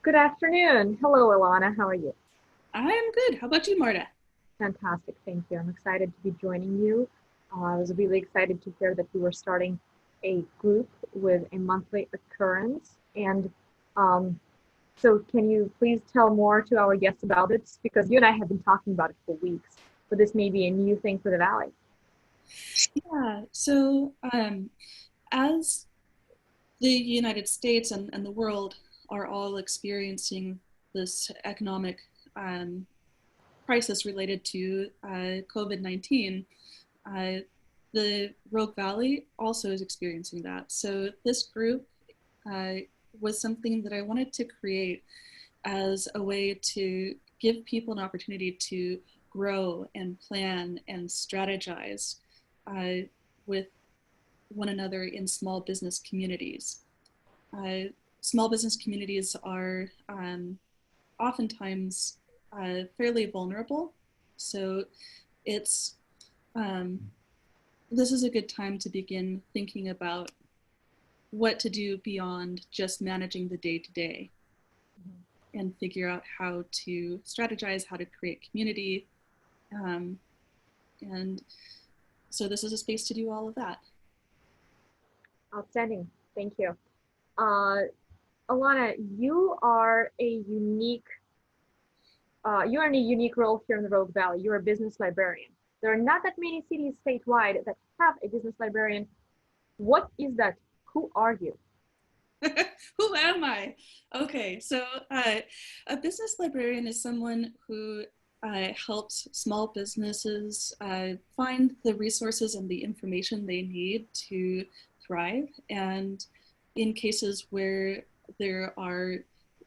Good afternoon. Hello, Elanna. How are you? I'm good. How about you, Marta? Fantastic. Thank you. I'm excited to be joining you. I was really excited to hear that you were starting a group with a monthly occurrence. And um, so, can you please tell more to our guests about this? Because you and I have been talking about it for weeks, but this may be a new thing for the Valley. As the United States and the world are all experiencing this economic um, crisis related to COVID-19, uh, the Rogue Valley also is experiencing that. So this group uh, was something that I wanted to create as a way to give people an opportunity to grow and plan and strategize uh, with one another in small business communities. Uh, Small business communities are oftentimes fairly vulnerable, so it's um, this is a good time to begin thinking about what to do beyond just managing the day to day and figure out how to strategize, how to create community. Um, and so this is a space to do all of that. Outstanding. Thank you. Uh, Alana, you are in a unique role here in the Rogue Valley. You're a business librarian. There are not that many cities statewide that have a business librarian. What is that? Who are you? Who am I? Okay, so a business librarian is someone who helps small businesses find the resources and the information they need to thrive. And in cases where there are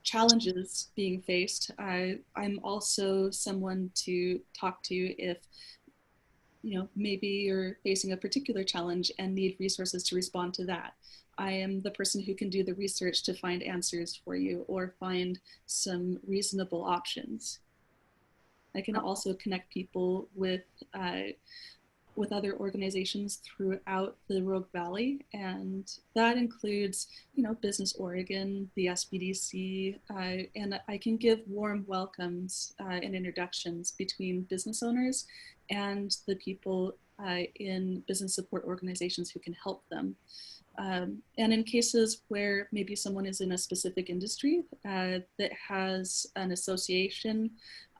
challenges being faced, I'm also someone to talk to if maybe you're facing a particular challenge and need resources to respond to that. I am the person who can do the research to find answers for you or find some reasonable options. I can also connect people with other organizations throughout the Rogue Valley, and that includes, Business Oregon, the SBDC, and I can give warm welcomes and introductions between business owners and the people in business support organizations who can help them. And in cases where maybe someone is in a specific industry that has an association,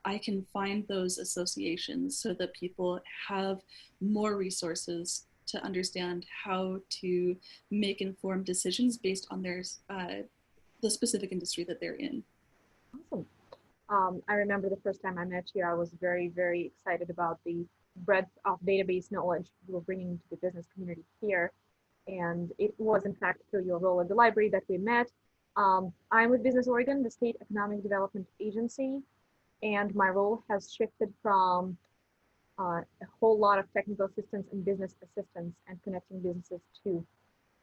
I can find those associations so that people have more resources to understand how to make informed decisions based on the specific industry that they're in. Awesome. I remember the first time I met you, I was very, very excited about the breadth of database knowledge you were bringing to the business community here. And it was, in fact, through your role at the library that we met. I'm with Business Oregon, the state economic development agency, and my role has shifted from a whole lot of technical assistance and business assistance and connecting businesses to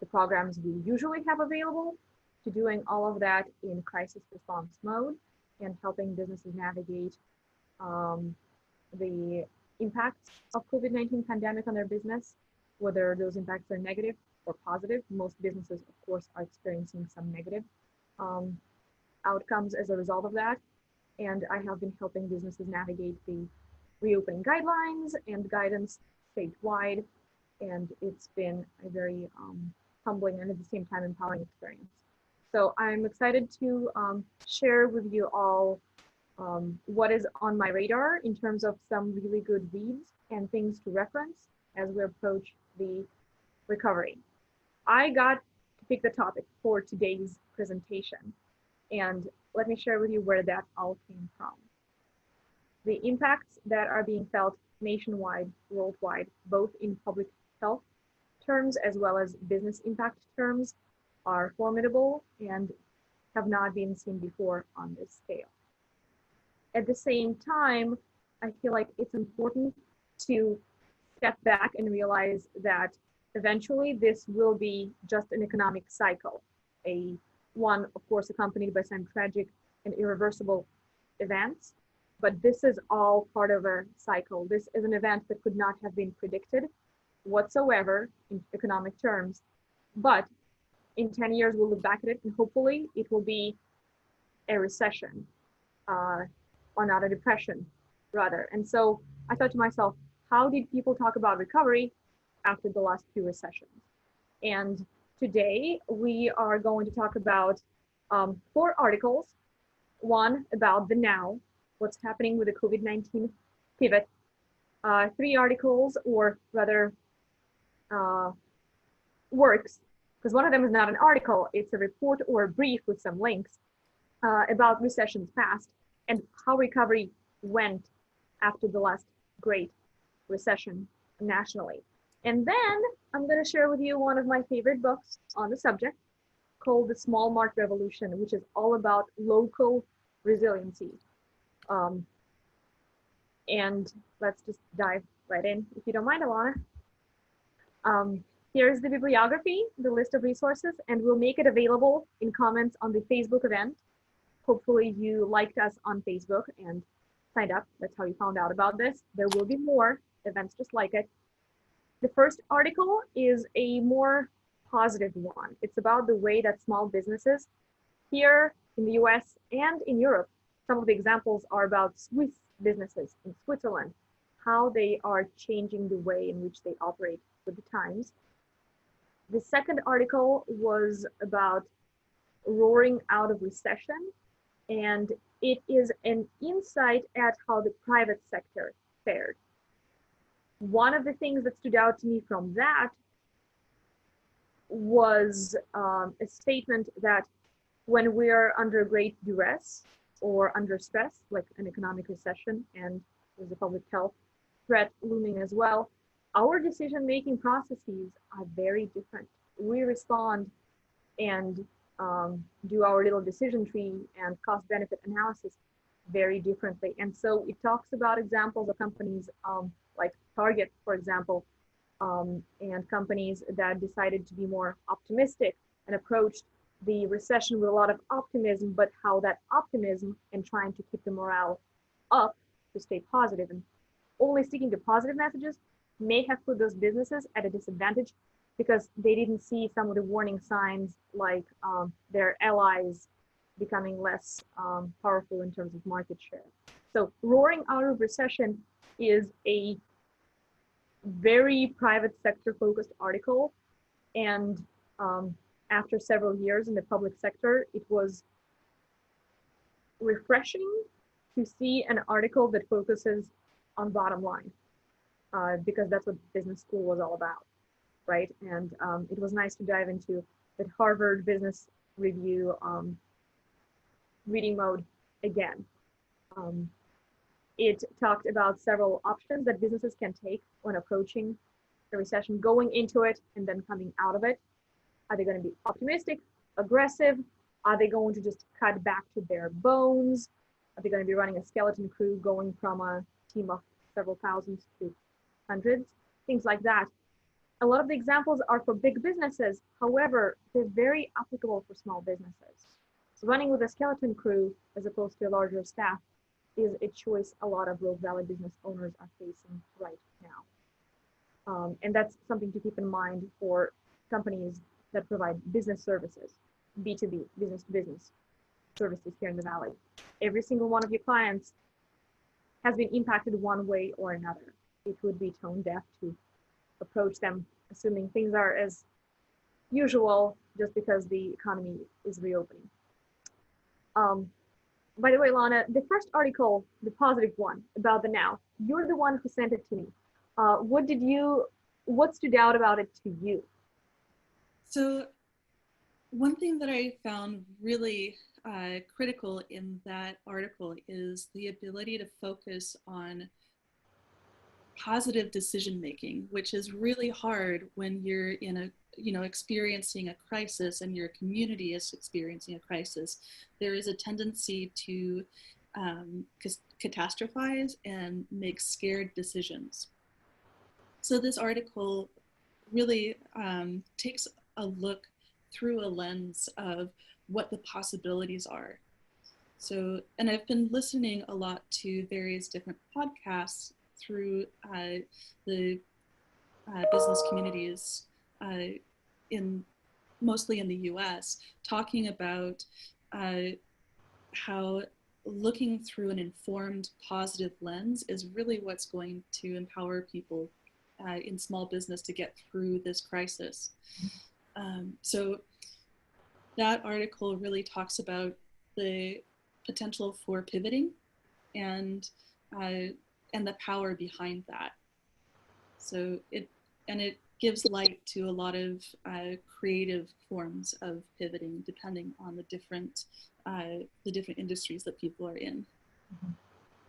the programs we usually have available to doing all of that in crisis response mode and helping businesses navigate um, the impacts of COVID-19 pandemic on their business, whether those impacts are negative or positive. Most businesses, of course, are experiencing some negative um, outcomes as a result of that. And I have been helping businesses navigate the reopening guidelines and guidance statewide. And it's been a very humbling and at the same time empowering experience. So I'm excited to share with you all what is on my radar in terms of some really good reads and things to reference as we approach the recovery. I got to pick the topic for today's presentation, and let me share with you where that all came from. The impacts that are being felt nationwide, worldwide, both in public health terms as well as business impact terms, are formidable and have not been seen before on this scale. At the same time, I feel like it's important to step back and realize that eventually this will be just an economic cycle, a one, of course, accompanied by some tragic and irreversible events. But this is all part of a cycle. This is an event that could not have been predicted whatsoever in economic terms. But in 10 years, we'll look back at it and hopefully it will be a recession, or not a depression, rather. And so I thought to myself, how did people talk about recovery after the last few recessions? And today we are going to talk about 4 articles. One about the now, what's happening with the COVID-19 pivot. 3 articles, or rather works, because one of them is not an article, it's a report or a brief with some links about recessions past and how recovery went after the last great recession nationally. And then I'm going to share with you one of my favorite books on the subject called The Small Mart Revolution, which is all about local resiliency. And let's just dive right in, if you don't mind, Elanna. Here's the bibliography, the list of resources, and we'll make it available in comments on the Facebook event. Hopefully you liked us on Facebook and signed up. That's how you found out about this. There will be more events just like it. The first article is a more positive one. It's about the way that small businesses here in the US and in Europe, some of the examples are about Swiss businesses in Switzerland, how they are changing the way in which they operate with the times. The second article was about roaring out of recession, and it is an insight at how the private sector fared. One of the things that stood out to me from that was a statement that when we're under great duress or under stress, like an economic recession, and there's a public health threat looming as well, our decision-making processes are very different. We respond and do our little decision tree and cost-benefit analysis very differently. And so it talks about examples of companies like Target, for example, and companies that decided to be more optimistic and approached the recession with a lot of optimism, but how that optimism and trying to keep the morale up to stay positive and only sticking to positive messages may have put those businesses at a disadvantage because they didn't see some of the warning signs, like their allies becoming less powerful in terms of market share. So roaring out of recession is a very private sector focused article. And after several years in the public sector, it was refreshing to see an article that focuses on bottom line, because that's what business school was all about, right? And it was nice to dive into that Harvard Business Review reading mode again. It talked about several options that businesses can take when approaching the recession, going into it and then coming out of it. Are they going to be optimistic, aggressive? Are they going to just cut back to bare bones? Are they going to be running a skeleton crew, going from a team of several thousands to hundreds? Things like that. A lot of the examples are for big businesses. However, they're very applicable for small businesses. So running with a skeleton crew as opposed to a larger staff is a choice a lot of Rogue Valley business owners are facing right now. And that's something to keep in mind for companies that provide business services, B2B, business to business services here in the Valley. Every single one of your clients has been impacted one way or another. It would be tone deaf to approach them assuming things are as usual just because the economy is reopening. By the way, Elanna, the first article, the positive one about the now, you're the one who sent it to me. What stood out about it to you? So one thing that I found really critical in that article is the ability to focus on positive decision making, which is really hard when you're in a experiencing a crisis and your community is experiencing a crisis. There is a tendency to catastrophize and make scared decisions. So this article really takes a look through a lens of what the possibilities are. So, and I've been listening a lot to various different podcasts through the business communities mostly in the US, talking about how looking through an informed, positive lens is really what's going to empower people in small business to get through this crisis. So that article really talks about the potential for pivoting and the power behind that. So it gives light to a lot of creative forms of pivoting depending on the different industries that people are in.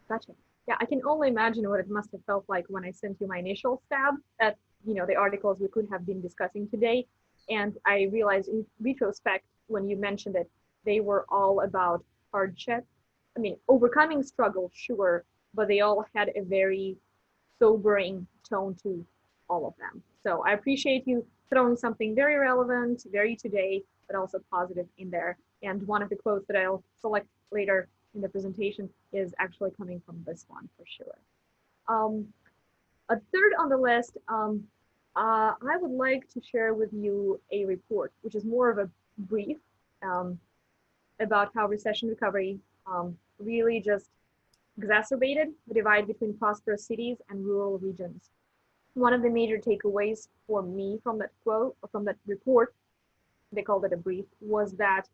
Gotcha. Yeah, I can only imagine what it must have felt like when I sent you my initial stab at, the articles we could have been discussing today. And I realized in retrospect, when you mentioned it, they were all about hardship. I mean, overcoming struggle, sure, but they all had a very sobering tone to all of them. So I appreciate you throwing something very relevant, very today, but also positive in there. And one of the quotes that I'll select later in the presentation is actually coming from this one for sure. A third on the list, I would like to share with you a report, which is more of a brief about how recession recovery really just exacerbated the divide between prosperous cities and rural regions. One of the major takeaways for me from that quote, or from that report, they called it a brief, was that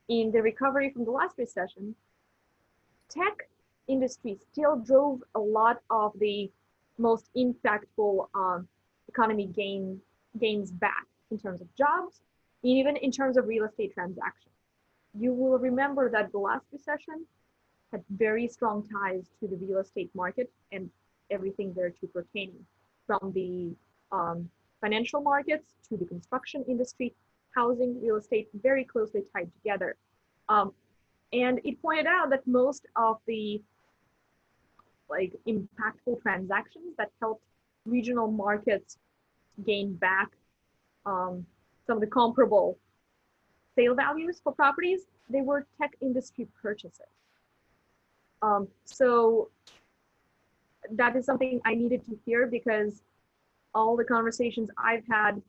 in the recovery from the last recession, tech industry still drove a lot of the most impactful economy gains back in terms of jobs, even in terms of real estate transactions. You will remember that the last recession had very strong ties to the real estate market and everything thereto pertaining, from the financial markets to the construction industry, housing, real estate, very closely tied together. And it pointed out that most of the impactful transactions that helped regional markets gain back some of the comparable sale values for properties, they were tech industry purchases. So that is something I needed to hear, because all the conversations I've had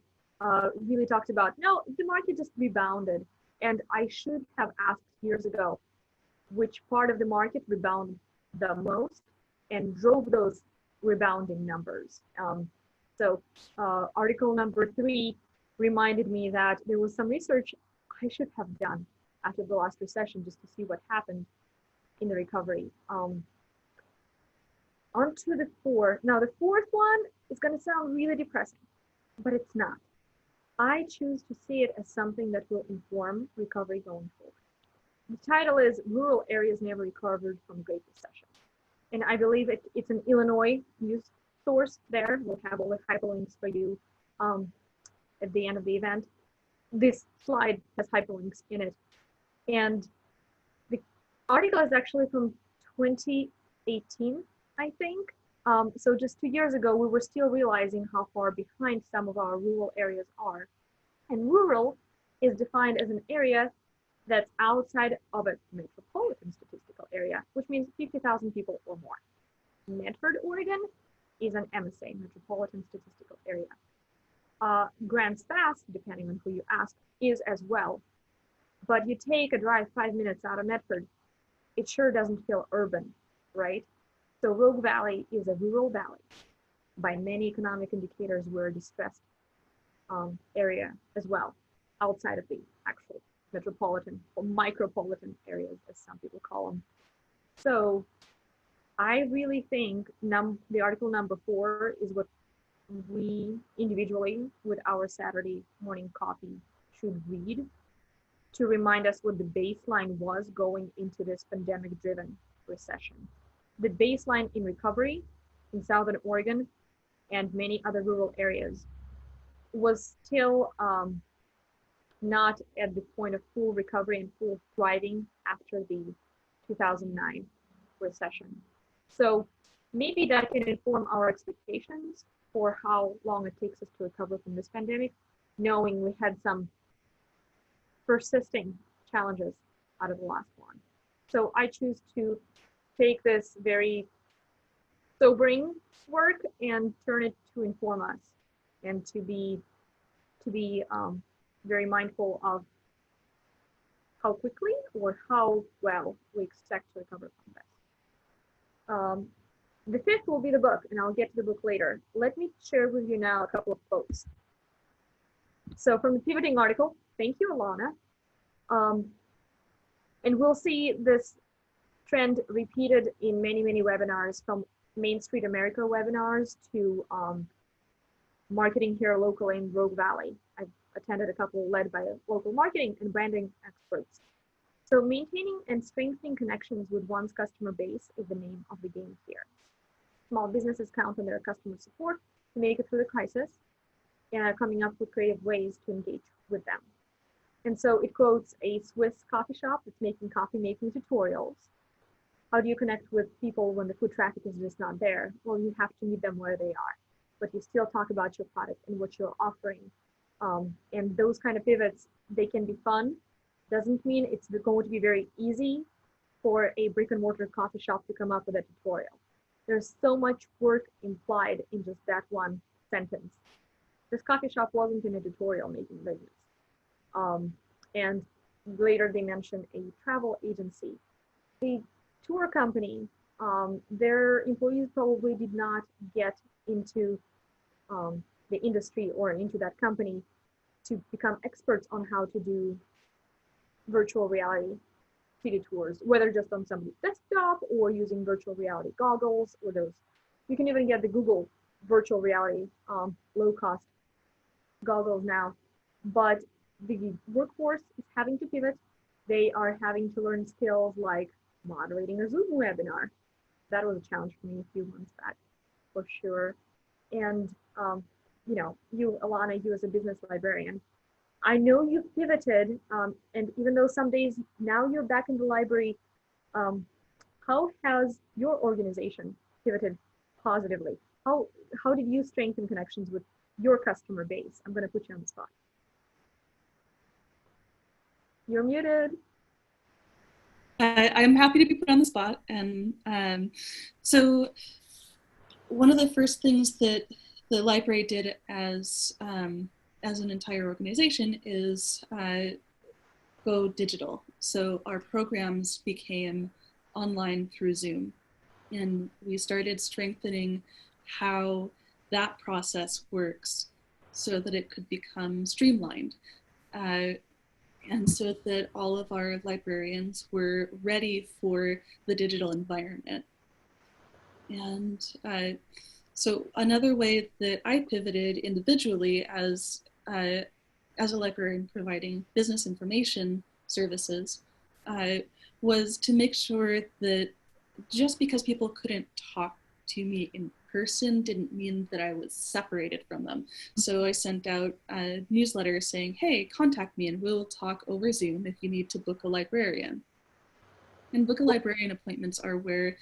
really talked about, no, the market just rebounded. And I should have asked years ago which part of the market rebounded the most and drove those rebounding numbers. So article number 3 reminded me that there was some research I should have done after the last recession just to see what happened in the recovery. On to the 4. Now the 4th one is going to sound really depressing, but it's not. I choose to see it as something that will inform recovery going forward. The title is Rural Areas Never Recovered from Great Recession. And I believe it's an Illinois news source there. We'll have all the hyperlinks for you at the end of the event. This slide has hyperlinks in it. And the article is actually from 2018, I think. So just 2 years ago, we were still realizing how far behind some of our rural areas are. And rural is defined as an area that's outside of a metropolitan statistical area, which means 50,000 people or more. Medford, Oregon is an MSA, Metropolitan Statistical Area. Grants Pass, depending on who you ask, is as well. But you take a drive 5 minutes out of Medford, it sure doesn't feel urban, right? So Rogue Valley is a rural valley. By many economic indicators, we're a distressed area as well, outside of the actual metropolitan or micropolitan areas, as some people call them. So I really think the article number 4 is what we individually with our Saturday morning coffee should read to remind us what the baseline was going into this pandemic-driven recession. The baseline in recovery in Southern Oregon and many other rural areas was still not at the point of full recovery and full thriving after the 2009 recession. So maybe that can inform our expectations for how long it takes us to recover from this pandemic, knowing we had some persisting challenges out of the last one. So I choose to take this very sobering work and turn it to inform us and to be very mindful of how quickly or how well we expect to recover from this. The fifth will be the book, and I'll get to the book later. Let me share with you now a couple of quotes. So from the pivoting article, thank you, Elanna. And we'll see this trend repeated in many, many webinars, from Main Street America webinars to marketing here locally in Rogue Valley. I've attended a couple led by local marketing and branding experts. So maintaining and strengthening connections with one's customer base is the name of the game here. Small businesses count on their customer support to make it through the crisis and are coming up with creative ways to engage with them. And so it quotes a Swiss coffee shop that's making coffee making tutorials. How do you connect with people when the foot traffic is just not there? Well, you have to meet them where they are, but you still talk about your product and what you're offering. And those kind of pivots, they can be fun. Doesn't mean it's going to be very easy for a brick and mortar coffee shop to come up with a tutorial. There's so much work implied in just that one sentence. This coffee shop wasn't in a tutorial making business. And later they mentioned a travel agency. The tour company, their employees probably did not get into the industry or into that company to become experts on how to do virtual reality city tours, whether just on somebody's desktop or using virtual reality goggles, or those. You can even get the Google virtual reality low-cost goggles now. But the workforce is having to pivot. They are having to learn skills like moderating a Zoom webinar. That was a challenge for me a few months back, for sure. And you know, you, Elanna, you as a business librarian, I know you've pivoted, and even though some days now you're back in the library, how has your organization pivoted positively? How did you strengthen connections with your customer base? I'm going to put you on the spot. You're muted. I'm happy to be put on the spot. And so one of the first things that the library did as an entire organization is go digital. So our programs became online through Zoom. And we started strengthening how that process works so that it could become streamlined. And so that all of our librarians were ready for the digital environment. And so another way that I pivoted individually as a librarian providing business information services was to make sure that just because people couldn't talk to me in person didn't mean that I was separated from them. So I sent out a newsletter saying, hey, contact me and we'll talk over Zoom if you need to book a librarian. And book a librarian appointments are where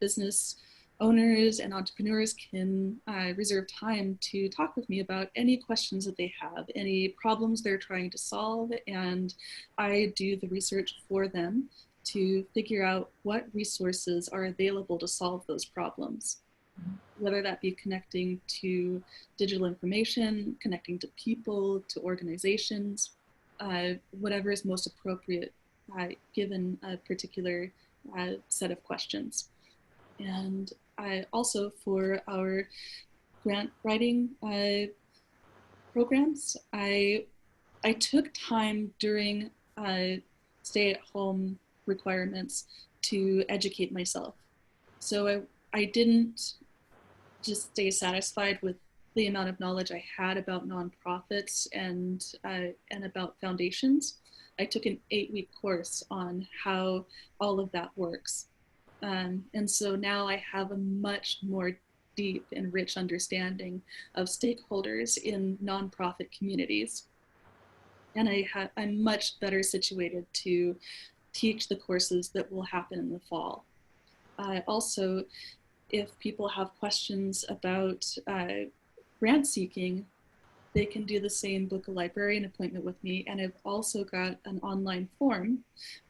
business owners and entrepreneurs can reserve time to talk with me about any questions that they have, any problems they're trying to solve, and I do the research for them to figure out what resources are available to solve those problems, whether that be connecting to digital information, connecting to people, to organizations, whatever is most appropriate given a particular set of questions. And also for our grant writing programs, I took time during stay-at-home requirements to educate myself. So I didn't just stay satisfied with the amount of knowledge I had about nonprofits and about foundations. I took an 8-week course on how all of that works. And so now I have a much more deep and rich understanding of stakeholders in nonprofit communities. And I'm much better situated to teach the courses that will happen in the fall. Also, if people have questions about grant seeking, they can do the same, book a librarian appointment with me. And I've also got an online form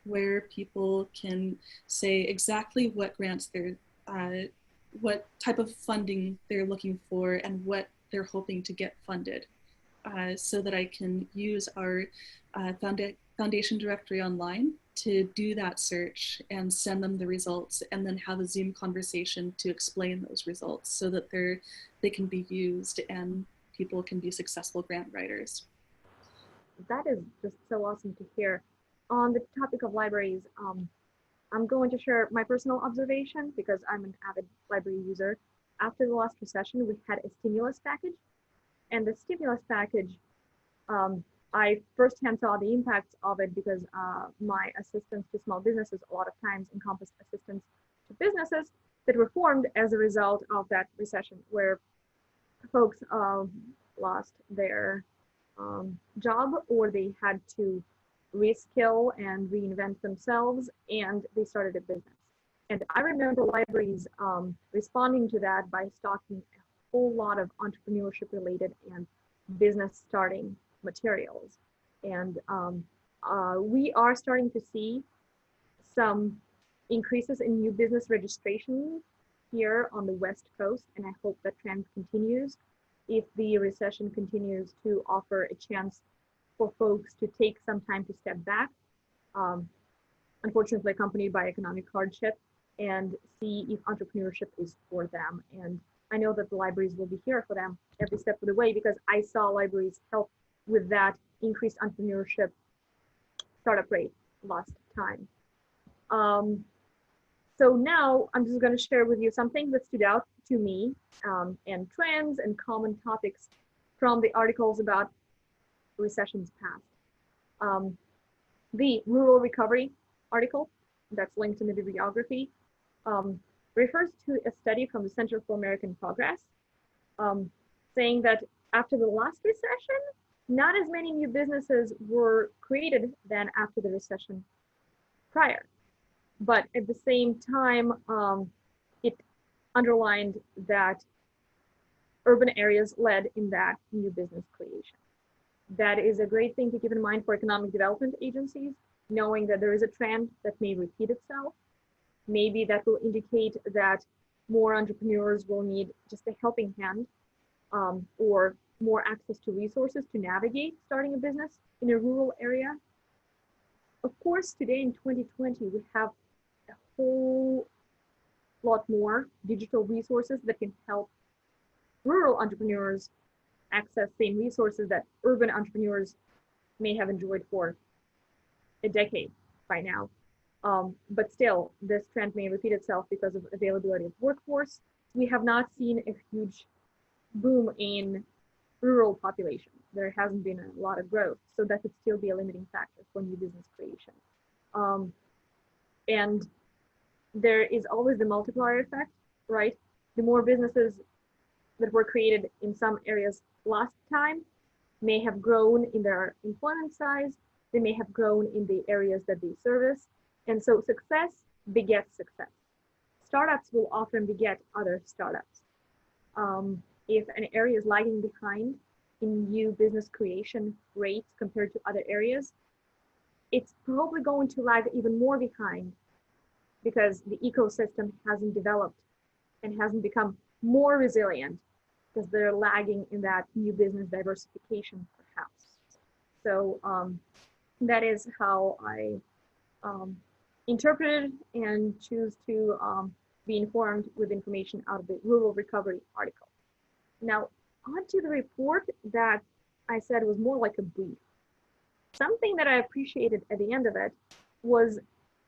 where people can say exactly what grants what type of funding they're looking for and what they're hoping to get funded. so that I can use our foundation directory online to do that search and send them the results, and then have a Zoom conversation to explain those results so that they can be used and people can be successful grant writers. That is just so awesome to hear. On the topic of libraries, I'm going to share my personal observation because I'm an avid library user. After the last recession, we had a stimulus package, and the stimulus package, I firsthand saw the impacts of it because my assistance to small businesses a lot of times encompassed assistance to businesses that were formed as a result of that recession, where folks lost their job, or they had to reskill and reinvent themselves, and they started a business. And I remember libraries responding to that by stocking a whole lot of entrepreneurship related and business starting materials. And we are starting to see some increases in new business registration here on the West Coast, and I hope that trend continues if the recession continues to offer a chance for folks to take some time to step back, unfortunately accompanied by economic hardship, and see if entrepreneurship is for them. And I know that the libraries will be here for them every step of the way, because I saw libraries help with that increased entrepreneurship startup rate last time. So now I'm just going to share with you something that stood out to me, and trends and common topics from the articles about recessions past. The rural recovery article that's linked in the bibliography refers to a study from the Center for American Progress, saying that after the last recession, not as many new businesses were created than after the recession prior. But at the same time, it underlined that urban areas led in that new business creation. That is a great thing to keep in mind for economic development agencies, knowing that there is a trend that may repeat itself. Maybe that will indicate that more entrepreneurs will need just a helping hand, or more access to resources to navigate starting a business in a rural area. Of course, today in 2020, we have a whole lot more digital resources that can help rural entrepreneurs access same resources that urban entrepreneurs may have enjoyed for a decade by now. But still, this trend may repeat itself because of availability of workforce. We have not seen a huge boom in rural population. There hasn't been a lot of growth, so that could still be a limiting factor for new business creation. And there is always the multiplier effect, right? The more businesses that were created in some areas last time may have grown in their employment size, they may have grown in the areas that they service, and so success begets success. Startups will often beget other startups. If an area is lagging behind in new business creation rates compared to other areas, it's probably going to lag even more behind because the ecosystem hasn't developed and hasn't become more resilient because they're lagging in that new business diversification, perhaps. So that is how I interpreted and choose to be informed with information out of the rural recovery article. Now, onto the report that I said was more like a brief. Something that I appreciated at the end of it was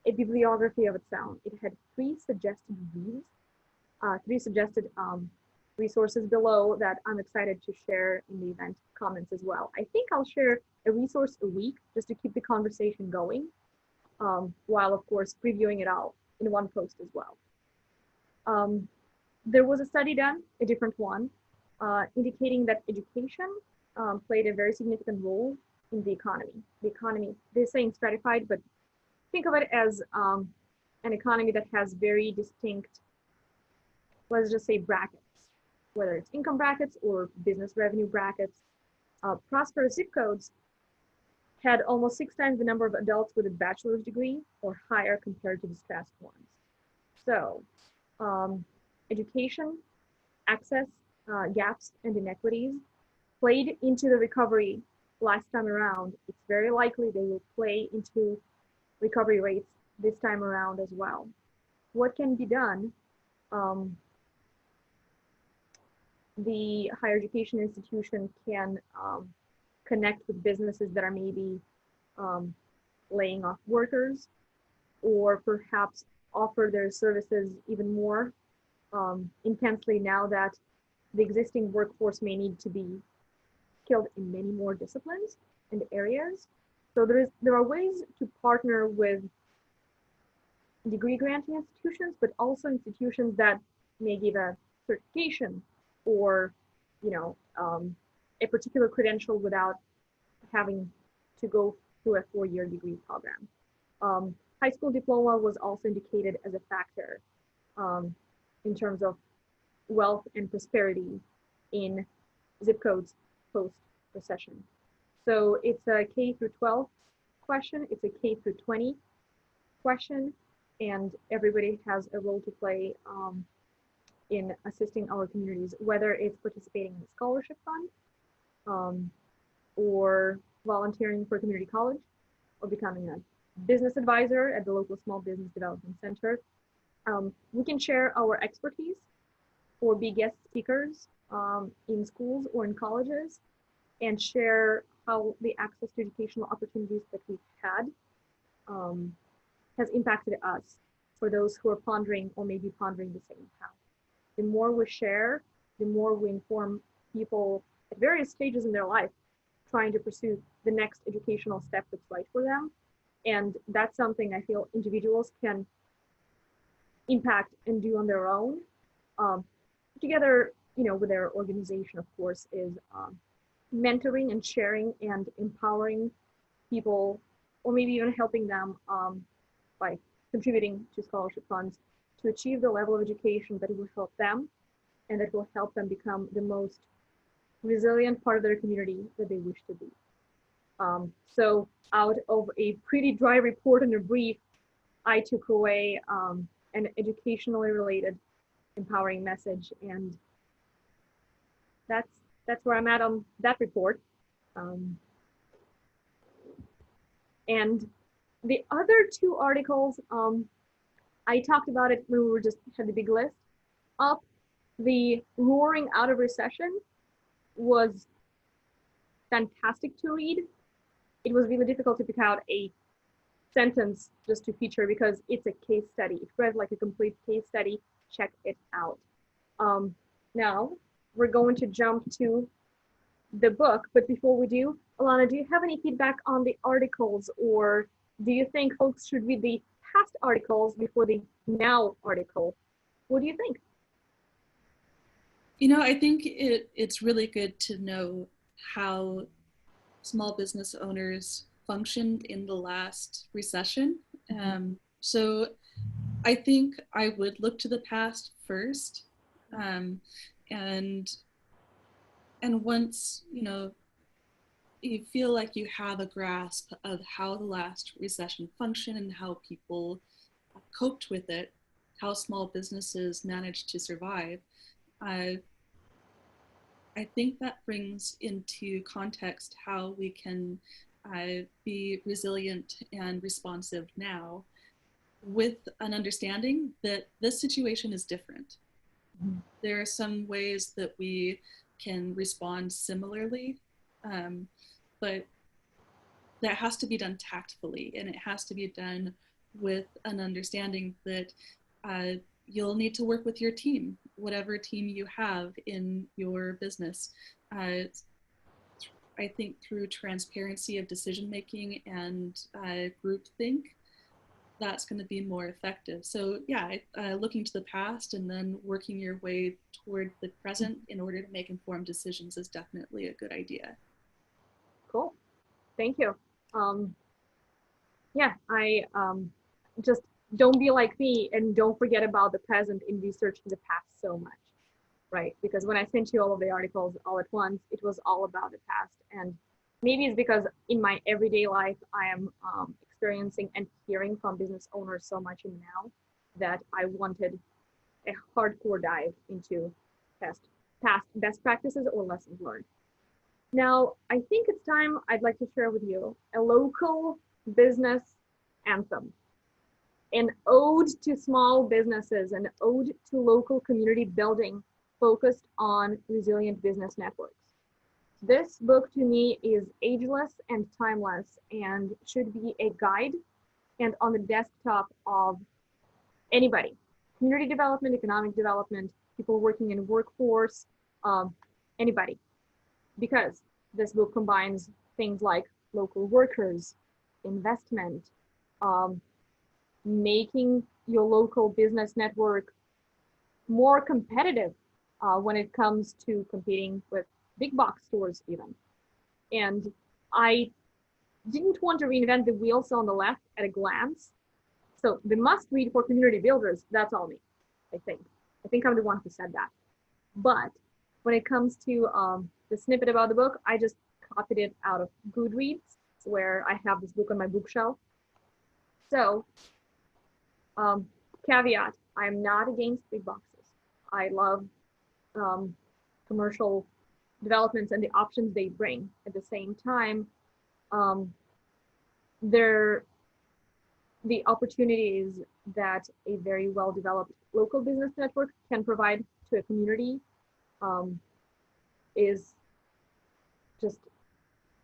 a bibliography of its own. It had 3 suggested reads, 3 suggested resources below that I'm excited to share in the event comments as well. I think I'll share a resource a week just to keep the conversation going, while of course previewing it all in one post as well. There was a study done, a different one, indicating that education played a very significant role in the economy. The economy, they're saying stratified, but think of it as an economy that has very distinct, let's just say, brackets, whether it's income brackets or business revenue brackets. Prosperous zip codes had almost 6 times the number of adults with a bachelor's degree or higher compared to distressed ones. So education, access, gaps and inequities played into the recovery last time around, it's very likely they will play into recovery rates this time around as well. What can be done? The higher education institution can connect with businesses that are maybe laying off workers, or perhaps offer their services even more intensely now that the existing workforce may need to be skilled in many more disciplines and areas. So there are ways to partner with degree granting institutions, but also institutions that may give a certification or, you know, a particular credential without having to go through a 4-year degree program. High school diploma was also indicated as a factor in terms of wealth and prosperity in zip codes post-recession. So it's a K through 12 question, it's a K through 20 question, and everybody has a role to play in assisting our communities, whether it's participating in a scholarship fund or volunteering for a community college, or becoming a business advisor at the local small business development center. We can share our expertise or be guest speakers in schools or in colleges and share how the access to educational opportunities that we've had has impacted us for those who are pondering or maybe pondering the same path. The more we share, the more we inform people at various stages in their life trying to pursue the next educational step that's right for them. And that's something I feel individuals can impact and do on their own. Together, you know, with their organization, of course, is mentoring and sharing and empowering people, or maybe even helping them by contributing to scholarship funds to achieve the level of education that will help them and that will help them become the most resilient part of their community that they wish to be. So out of a pretty dry report and a brief, I took away an educationally related empowering message, and that's where I'm at on that report. And the other 2 articles, I talked about it when we were just had the big list up. The Roaring Out of Recession was fantastic to read. It was really difficult to pick out a sentence just to feature because it's a case study. It read like a complete case study. Check it out. Now we're going to jump to the book, but before we do, Elanna, do you have any feedback on the articles, or do you think folks should read the past articles before the now article? What do you think? You know, I think it's really good to know how small business owners functioned in the last recession. So I think I would look to the past first. And once, you know, you feel like you have a grasp of how the last recession functioned and how people coped with it, how small businesses managed to survive, I think that brings into context how we can be resilient and responsive now, with an understanding that this situation is different. Mm-hmm. There are some ways that we can respond similarly, but that has to be done tactfully, and it has to be done with an understanding that you'll need to work with your team, whatever team you have in your business. I think through transparency of decision-making and groupthink, that's going to be more effective. So yeah, looking to the past and then working your way toward the present in order to make informed decisions is definitely a good idea. Cool, thank you. Yeah, I just don't be like me and don't forget about the present in researching the past so much, right? Because when I sent you all of the articles all at once, it was all about the past. And maybe it's because in my everyday life, I am experiencing and hearing from business owners so much in now that I wanted a hardcore dive into past best practices or lessons learned. Now, I think it's time I'd like to share with you a local business anthem, an ode to small businesses, an ode to local community building focused on resilient business networks. This book to me is ageless and timeless and should be a guide and on the desktop of anybody. Community development, economic development, people working in workforce, anybody. Because this book combines things like local workers, investment, um, making your local business network more competitive when it comes to competing with big box stores even. And I didn't want to reinvent the wheel, so on the left at a glance. So the must read for community builders, that's all me, I think. I think I'm the one who said that. But when it comes to the snippet about the book, I just copied it out of Goodreads, where I have this book on my bookshelf. So, caveat, I'm not against big boxes. I love commercial developments and the options they bring. At the same time, they're the opportunities that a very well-developed local business network can provide to a community is just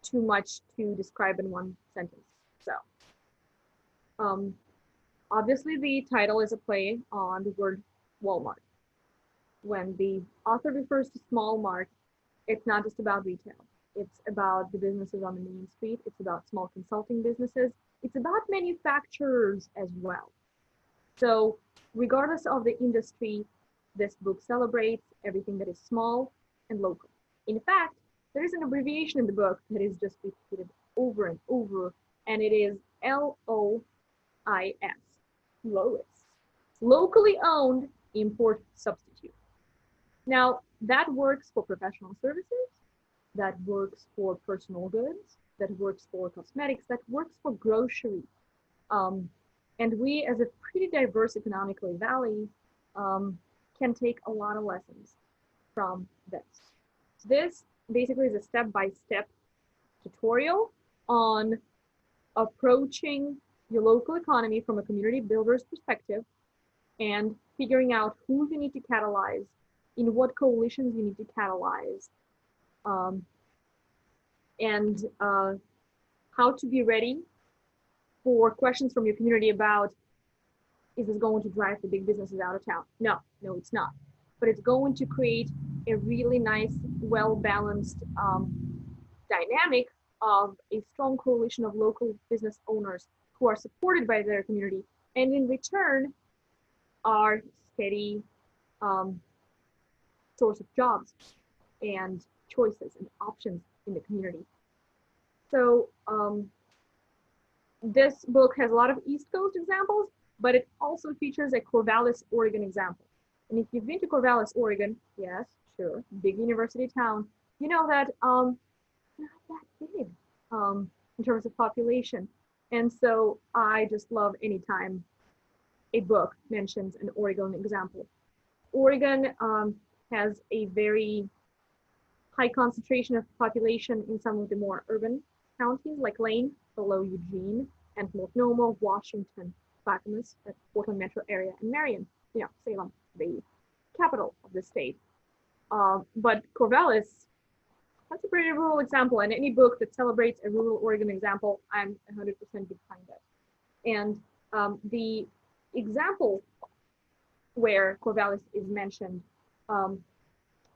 too much to describe in one sentence. So, obviously the title is a play on the word Walmart. When the author refers to small mart, it's not just about retail. It's about the businesses on the main street. It's about small consulting businesses. It's about manufacturers as well. So regardless of the industry, this book celebrates everything that is small and local. In fact, there is an abbreviation in the book that is just repeated over and over, and it is LOIS, LOIS, locally owned import substitute. Now, that works for professional services, that works for personal goods, that works for cosmetics, that works for grocery. And we, as a pretty diverse economically valley, can take a lot of lessons from this. This basically is a step-by-step tutorial on approaching your local economy from a community builder's perspective and figuring out who you need to catalyze, in what coalitions you need to catalyze, and how to be ready for questions from your community about, is this going to drive the big businesses out of town? No, it's not. But it's going to create a really nice, well-balanced dynamic of a strong coalition of local business owners who are supported by their community, and in return are steady source of jobs and choices and options in the community. So this book has a lot of East Coast examples, but it also features a Corvallis, Oregon example. And if you've been to Corvallis, Oregon, yes, sure, big university town, you know that not that big in terms of population. And so I just love anytime a book mentions an Oregon example. Oregon has a very high concentration of population in some of the more urban counties like Lane, below Eugene, and Multnomah, Washington, Clackamas, the Portland metro area, and Marion, Salem, the capital of the state. But Corvallis, that's a pretty rural example, and any book that celebrates a rural Oregon example, I'm 100% behind it. And the example where Corvallis is mentioned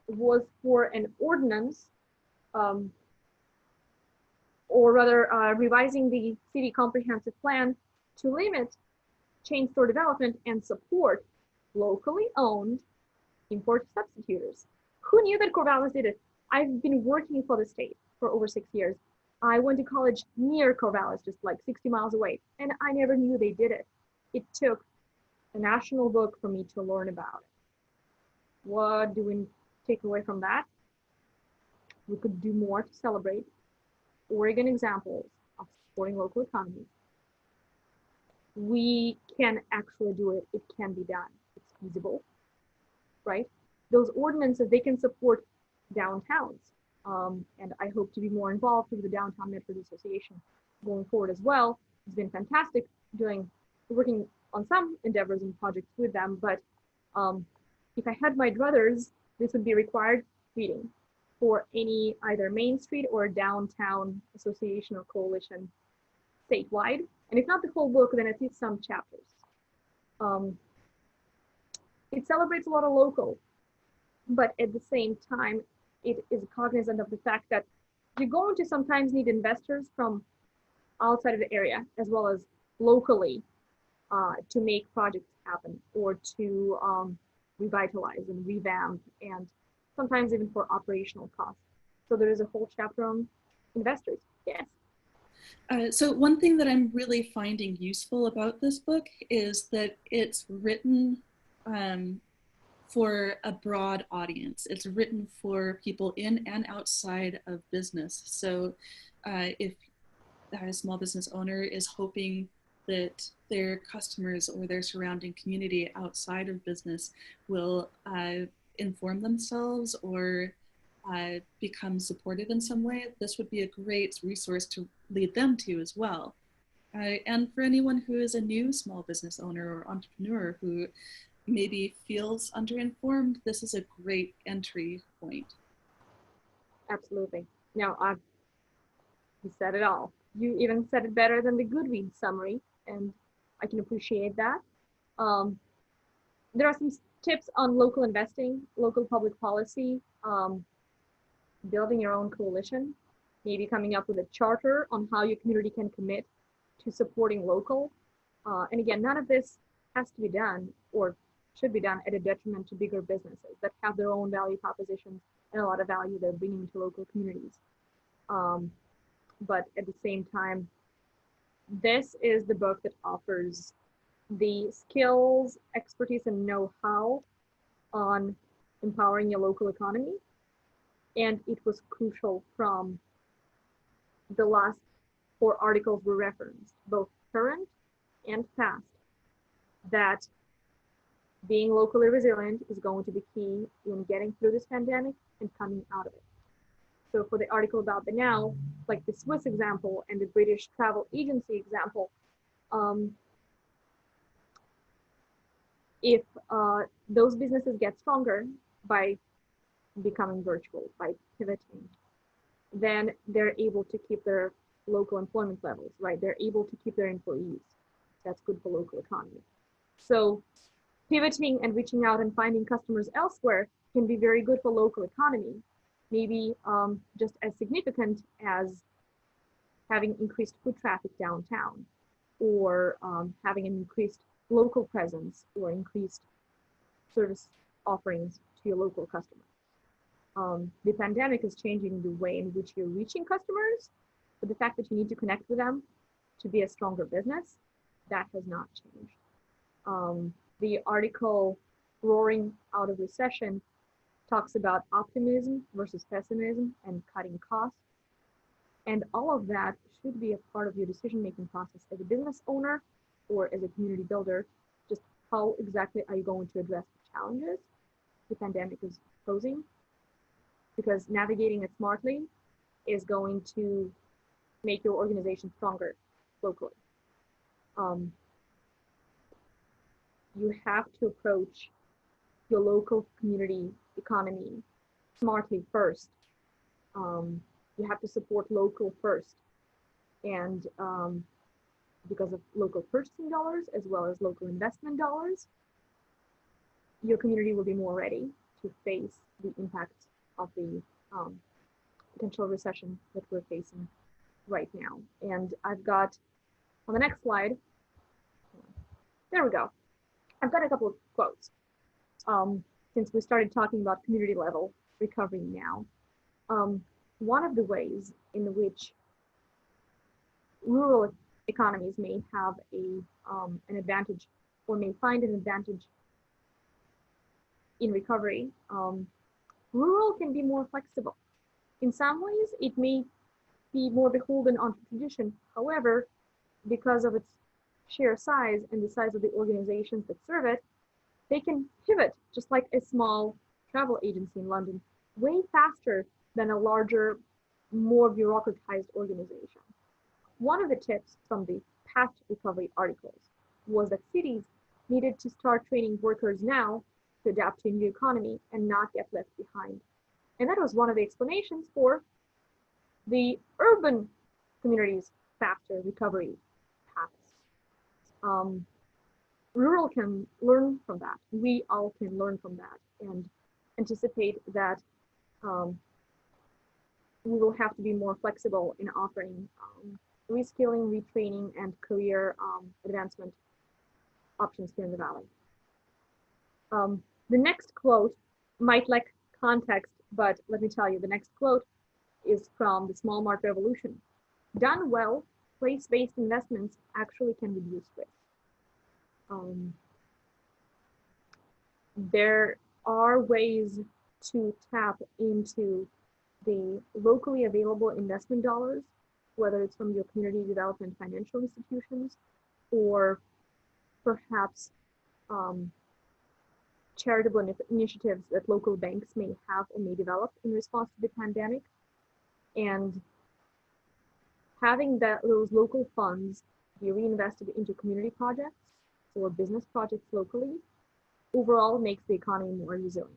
was for an ordinance, or rather revising the city comprehensive plan to limit chain store development and support locally owned import substitutors. Who knew that Corvallis did it? I've been working for the state for over 6 years. I went to college near Corvallis, just like 60 miles away, and I never knew they did it. It took a national book for me to learn about it. What do we take away from that? We could do more to celebrate Oregon examples of supporting local economies. We can actually do it. It can be done. It's feasible, right? Those ordinances, they can support downtowns. And I hope to be more involved with the Downtown Metros Association going forward as well. It's been fantastic working on some endeavors and projects with them, but if I had my druthers, this would be required reading for any either Main Street or downtown association or coalition statewide. And if not the whole book, then at least some chapters. It celebrates a lot of local, but at the same time, it is cognizant of the fact that you're going to sometimes need investors from outside of the area as well as locally to make projects happen or to revitalize and revamp, and sometimes even for operational costs. So there is a whole chapter on investors. Yes. So one thing that I'm really finding useful about this book is that it's written for a broad audience. It's written for people in and outside of business. So if a small business owner is hoping that their customers or their surrounding community outside of business will inform themselves or become supported in some way, this would be a great resource to lead them to as well. And for anyone who is a new small business owner or entrepreneur who maybe feels underinformed, this is a great entry point. Absolutely. Now, you said it all. You even said it better than the Goodreads summary, and I can appreciate that. There are some tips on local investing, local public policy, building your own coalition, maybe coming up with a charter on how your community can commit to supporting local. And again, none of this has to be done or should be done at a detriment to bigger businesses that have their own value propositions and a lot of value they're bringing to local communities. But at the same time, this is the book that offers the skills, expertise, and know-how on empowering your local economy. And it was crucial from the last 4 articles were referenced, both current and past, that being locally resilient is going to be key in getting through this pandemic and coming out of it. So for the article about the now, like the Swiss example and the British travel agency example, if those businesses get stronger by becoming virtual, by pivoting, then they're able to keep their local employment levels, right? They're able to keep their employees. That's good for local economy. So pivoting and reaching out and finding customers elsewhere can be very good for local economy, maybe just as significant as having increased foot traffic downtown, or having an increased local presence or increased service offerings to your local customers. The pandemic is changing the way in which you're reaching customers, but the fact that you need to connect with them to be a stronger business, that has not changed. The article Roaring Out of Recession talks about optimism versus pessimism and cutting costs. And all of that should be a part of your decision-making process as a business owner or as a community builder. Just how exactly are you going to address the challenges the pandemic is posing? Because navigating it smartly is going to make your organization stronger locally. You have to approach your local community economy smartly first. You have to support local first. And because of local purchasing dollars as well as local investment dollars, your community will be more ready to face the impact of the potential recession that we're facing right now. And I've got, on the next slide, there we go. I've got a couple of quotes. Since we started talking about community level recovery now, one of the ways in which rural economies may have an advantage or may find an advantage in recovery, rural can be more flexible. In some ways, it may be more beholden on tradition. However, because of its sheer size and the size of the organizations that serve it, they can pivot, just like a small travel agency in London, way faster than a larger, more bureaucratized organization. One of the tips from the past recovery articles was that cities needed to start training workers now to adapt to a new economy and not get left behind. And that was one of the explanations for the urban communities' faster recovery paths. Rural can learn from that. We all can learn from that and anticipate that we will have to be more flexible in offering reskilling, retraining, and career advancement options here in the Valley. The next quote might lack context, but let me tell you, the next quote is from the Small Mart Revolution. Done well, place-based investments actually can reduce risk. There are ways to tap into the locally available investment dollars, whether it's from your community development financial institutions or perhaps charitable initiatives that local banks may have or may develop in response to the pandemic. And having those local funds be reinvested into community projects or business projects locally overall makes the economy more resilient.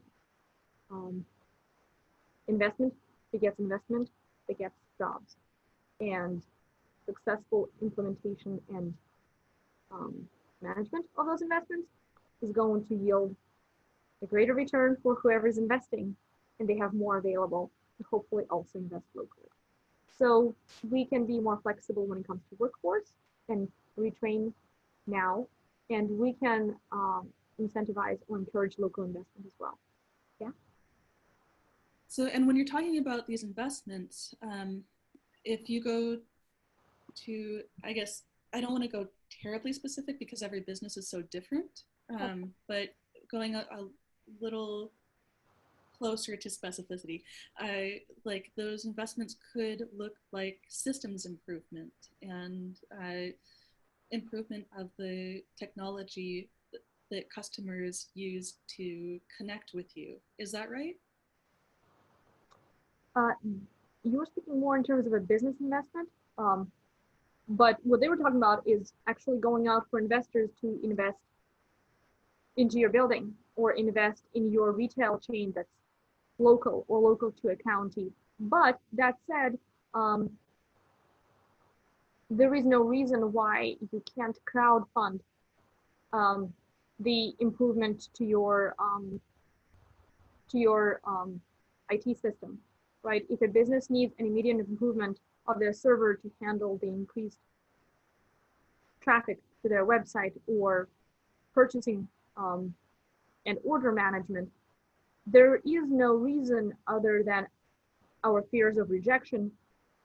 Investment begets investment, begets jobs, and successful implementation and management of those investments is going to yield a greater return for whoever is investing, and they have more available to hopefully also invest locally. So we can be more flexible when it comes to workforce and retrain now, and we can incentivize or encourage local investment as well. Yeah. So, and when you're talking about these investments, if you go to, I guess, I don't want to go terribly specific because every business is so different, but going a little closer to specificity, like those investments could look like systems improvement and improvement of the technology that customers use to connect with you. Is that right? You were speaking more in terms of a business investment, but what they were talking about is actually going out for investors to invest into your building or invest in your retail chain that's local or local to a county. But that said, there is no reason why you can't crowdfund the improvement to your IT system, right? If a business needs an immediate improvement of their server to handle the increased traffic to their website or purchasing and order management, there is no reason other than our fears of rejection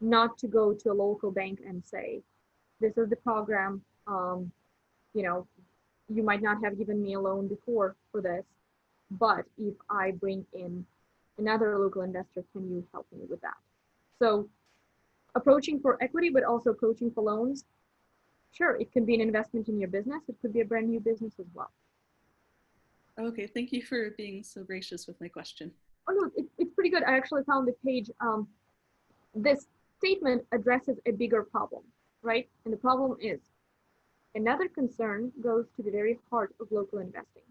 not to go to a local bank and say, this is the program, you might not have given me a loan before for this, but if I bring in another local investor, can you help me with that? So approaching for equity, but also approaching for loans, sure, it can be an investment in your business. It could be a brand new business as well. Okay, thank you for being so gracious with my question. Oh no, it's pretty good. I actually found the page. This statement addresses a bigger problem, right? And the problem is, another concern goes to the very heart of local investing.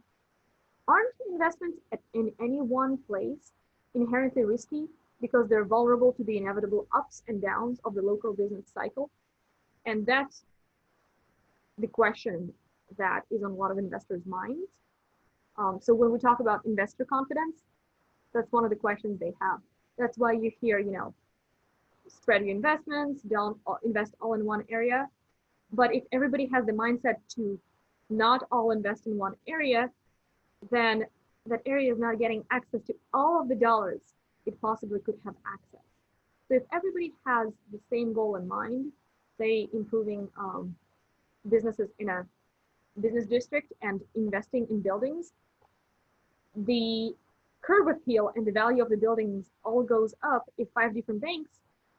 Aren't investments in any one place inherently risky because they're vulnerable to the inevitable ups and downs of the local business cycle? And that's the question that is on a lot of investors' minds. So when we talk about investor confidence, that's one of the questions they have. That's why you hear, spread your investments, don't invest all in one area. But if everybody has the mindset to not all invest in one area, then that area is not getting access to all of the dollars it possibly could have access. So if everybody has the same goal in mind, say improving businesses in a business district and investing in buildings, the curb appeal and the value of the buildings all goes up if 5 different banks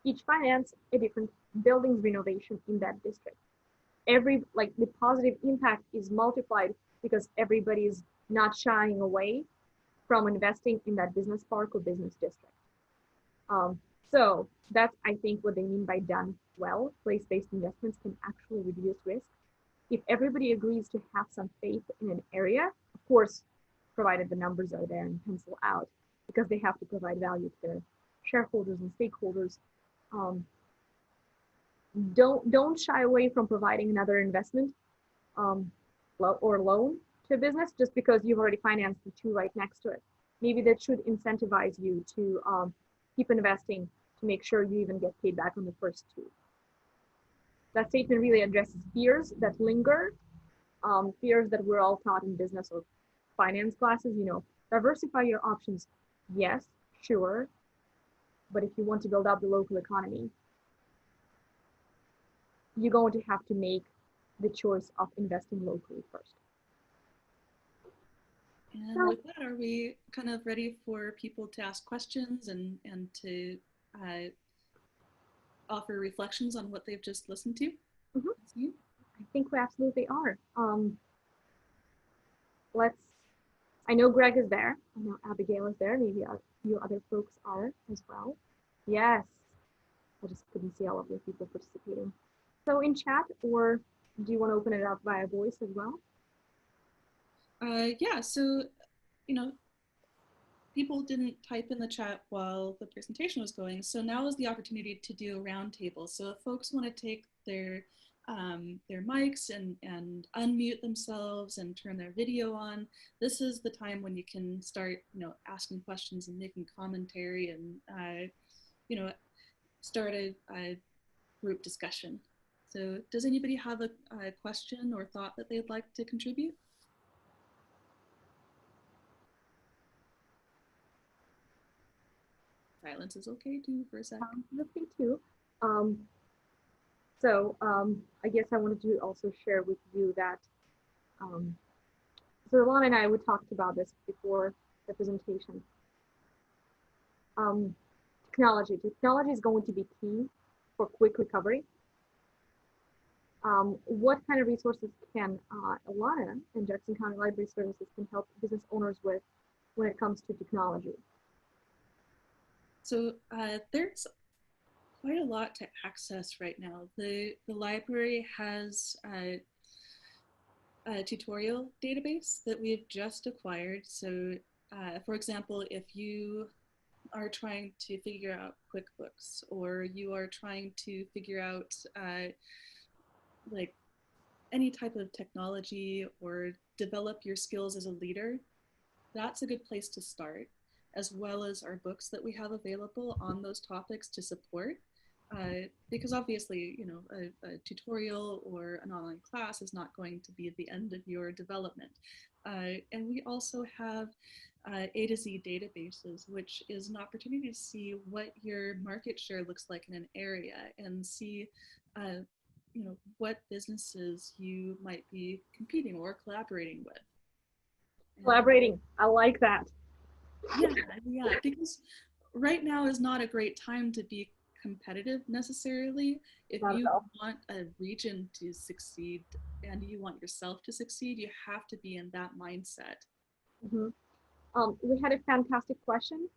each finance a different buildings renovation in that district. The positive impact is multiplied because everybody's not shying away from investing in that business park or business district. So that's, I think, what they mean by done well. Place-based investments can actually reduce risk. If everybody agrees to have some faith in an area, of course, provided the numbers are there and pencil out, because they have to provide value to their shareholders and stakeholders. Don't shy away from providing another investment or loan to a business just because you've already financed the two right next to it. Maybe that should incentivize you to keep investing to make sure you even get paid back on the first two. That statement really addresses fears that linger, fears that we're all taught in business or finance classes. Diversify your options. Yes, sure. But if you want to build up the local economy, you're going to have to make the choice of investing locally first. And with that, are we kind of ready for people to ask questions and to offer reflections on what they've just listened to? Mm-hmm. I think we absolutely are. I know Greg is there. I know Abigail is there. Maybe a few other folks are as well. Yes. I just couldn't see all of the people participating. So in chat, or do you want to open it up via voice as well? Yeah, so, people didn't type in the chat while the presentation was going. So now is the opportunity to do a roundtable. So if folks want to take their mics and unmute themselves and turn their video on, this is the time when you can start, asking questions and making commentary and, start a group discussion. So does anybody have a question or thought that they'd like to contribute? Silence is okay too for a second. Okay too. I guess I wanted to also share with you that, so Elanna and I, we talked about this before the presentation. Technology is going to be key for quick recovery. What kind of resources can Elanna and Jackson County Library Services can help business owners with when it comes to technology? So there's quite a lot to access right now. The library has a tutorial database that we've just acquired. So for example, if you are trying to figure out QuickBooks, or you are trying to figure out like any type of technology or develop your skills as a leader, that's a good place to start, as well as our books that we have available on those topics to support. Because obviously, a tutorial or an online class is not going to be the end of your development. And we also have A to Z databases, which is an opportunity to see what your market share looks like in an area and see what businesses you might be competing or collaborating with. Collaborating, I like that. Yeah, because right now is not a great time to be competitive necessarily. If you want a region to succeed and you want yourself to succeed, you have to be in that mindset. Mm-hmm. We had a fantastic question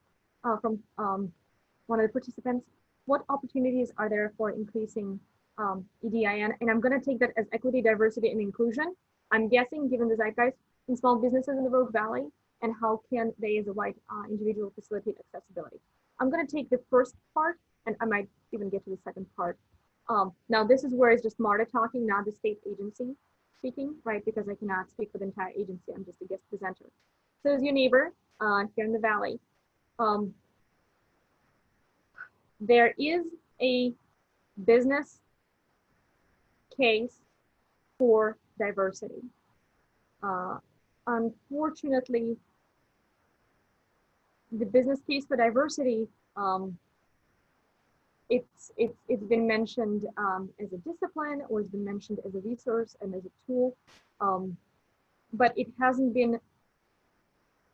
from one of the participants. What opportunities are there for increasing EDIN? And I'm going to take that as equity, diversity, and inclusion. I'm guessing, given the zeitgeist in small businesses in the Rogue Valley, and how can they as a white individual facilitate accessibility? I'm going to take the first part, and I might even get to the second part. Now, this is where it's just Marta talking, not the state agency speaking, right? Because I cannot speak for the entire agency. I'm just a guest presenter. So as your neighbor here in the Valley, there is a business case for diversity. Unfortunately, the business case for diversity, it's been mentioned as a discipline, or it's been mentioned as a resource and as a tool, but it hasn't been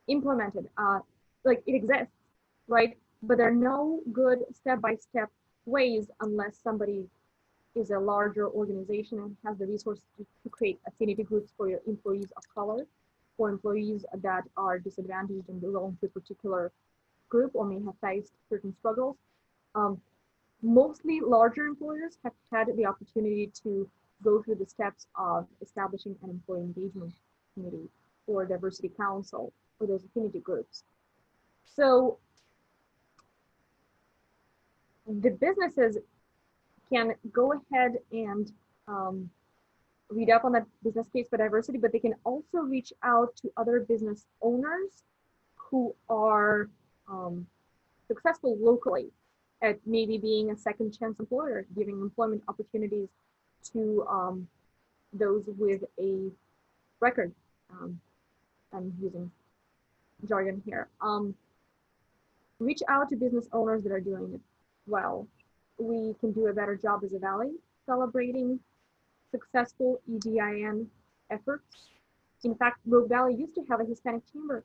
implemented. Like, it exists, right? But there are no good step-by-step ways unless somebody is a larger organization and has the resources to create affinity groups for your employees of color, or employees that are disadvantaged and belong to a particular group or may have faced certain struggles. Mostly larger employers have had the opportunity to go through the steps of establishing an employee engagement committee or diversity council or those affinity groups. So the businesses can go ahead and read up on that business case for diversity, but they can also reach out to other business owners who are successful locally at maybe being a second chance employer, giving employment opportunities to those with a record. I'm using jargon here. Reach out to business owners that are doing it well. We can do a better job as a valley celebrating successful EDIN efforts. In fact, Rogue Valley used to have a Hispanic chamber.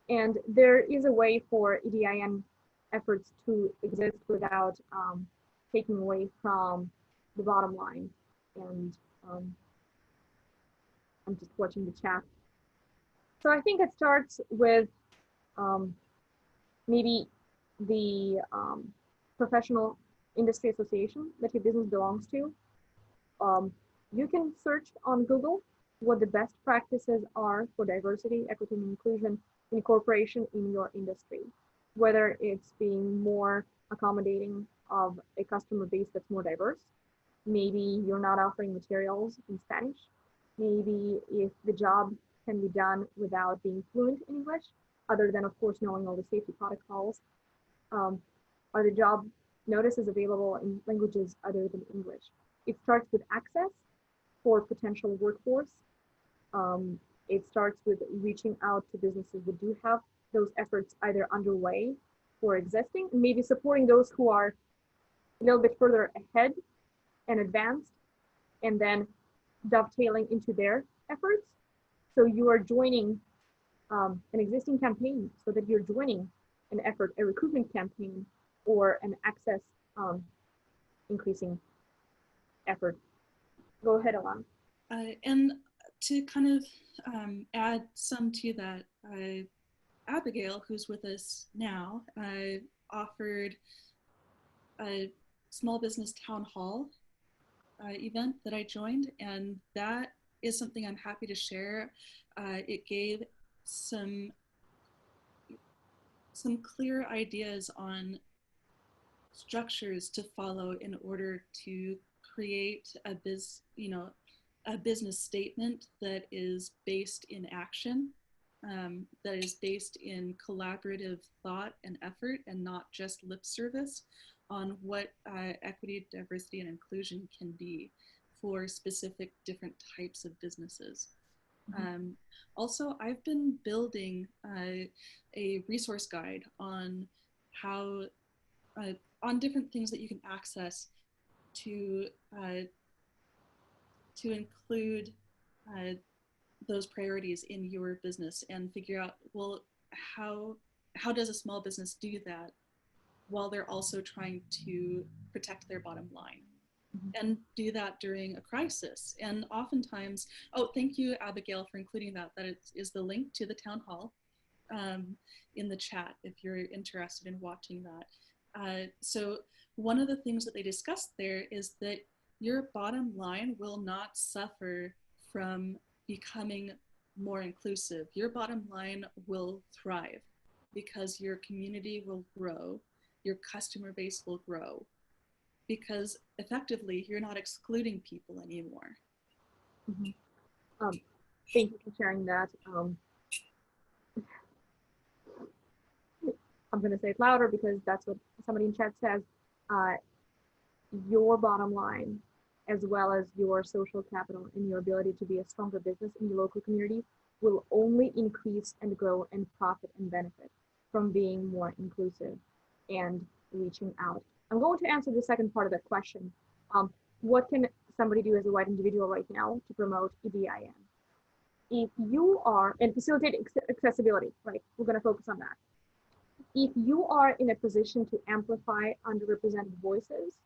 And there is a way for EDIN efforts to exist without taking away from the bottom line. And I'm just watching the chat. So I think it starts with maybe the professional industry association that your business belongs to. You can search on Google what the best practices are for diversity, equity, and inclusion incorporation in your industry, whether it's being more accommodating of a customer base that's more diverse. Maybe you're not offering materials in Spanish. Maybe if the job can be done without being fluent in English, other than, of course, knowing all the safety protocols. Are the job notices available in languages other than English? It starts with access for potential workforce. It starts with reaching out to businesses that do have those efforts either underway or existing, and maybe supporting those who are a little bit further ahead and advanced, and then dovetailing into their efforts. So you are joining an existing campaign, so that you're joining an effort, a recruitment campaign, or an access increasing effort. Go ahead, Elanna. And to kind of add some to that, Abigail, who's with us now, offered a small business town hall event that I joined, and that is something I'm happy to share. It gave some clear ideas on structures to follow in order to create a business statement that is based in action, that is based in collaborative thought and effort, and not just lip service on what equity, diversity, and inclusion can be for specific different types of businesses. Mm-hmm. Also, I've been building a resource guide on how, on different things that you can access to include those priorities in your business, and figure out, well, how does a small business do that while they're also trying to protect their bottom line? Mm-hmm. And do that during a crisis. And oftentimes, oh, thank you, Abigail, for including that is the link to the town hall in the chat if you're interested in watching that. So one of the things that they discussed there is that your bottom line will not suffer from becoming more inclusive. Your bottom line will thrive because your community will grow, your customer base will grow, because effectively you're not excluding people anymore. Mm-hmm. Thank you for sharing that. I'm going to say it louder because that's what somebody in chat says. Your bottom line, as well as your social capital and your ability to be a stronger business in the local community, will only increase and grow and profit and benefit from being more inclusive and reaching out. I'm going to answer the second part of that question. What can somebody do as a white individual right now to promote EDIN? If you are, and facilitate accessibility, right? We're going to focus on that. If you are in a position to amplify underrepresented voices,